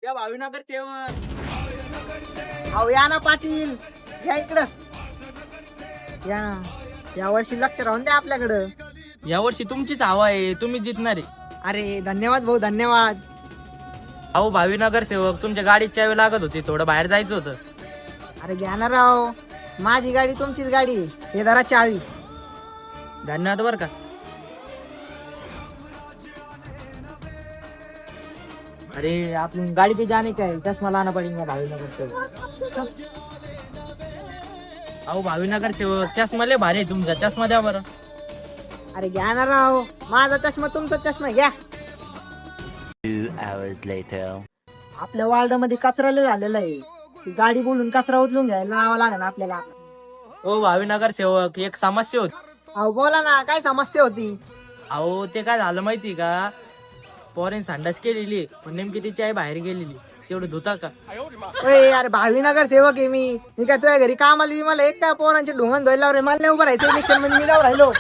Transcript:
त्या भावीनगर सेवक. अहो या ना पाटील, या इकडं या ना. या वर्षी लक्ष राहून द्या आपल्याकडं. यावर्षी तुमचीच हवा आहे, तुम्ही जितणार आहे. अरे धन्यवाद भाऊ, धन्यवाद. अहो भावीनगर सेवक, तुमच्या गाडीत चावी लागत होती, थोडं बाहेर जायचं होतं. अरे घ्या ना राव, माझी गाडी तुमचीच गाडी, हे जरा चावी. धन्यवाद बर का. अरे आपली गाड़ी पे जाने का है, चश्मा लाना पड़ेगा भावीनगर से. अहो भावीनगर सेवक, चष्मा लय भारी आहे तुमचा, चष्मा द्या बरं. अरे घ्या ना राव, माझा चष्मा तुमचा चष्मा घ्या. 2 hours later. आपल्या वार्ड मध्ये कचरा लय झालेला आहे, गाडी बोलून कचरा उचलून घ्यायला लावा लागेल आपल्याला. ओ भावीनगर सेवक, एक समस्या होती. अहो बोला ना, काय समस्या होती? अहो ते काय झालं माहिती का, पोरेन संडास केलेली पण नेमकी तिची आई बाहेर गेलेली, तेवढं धुता का? ओय यार, भावीनगर सेवक आहे मी काय तुझ्या घरी कामाला मला एक त्या पोरांचे ढोंगण धुवायला रे, मला नाही उभं राहायचं इलेक्शन मध्ये, मी जाऊ राहिलो.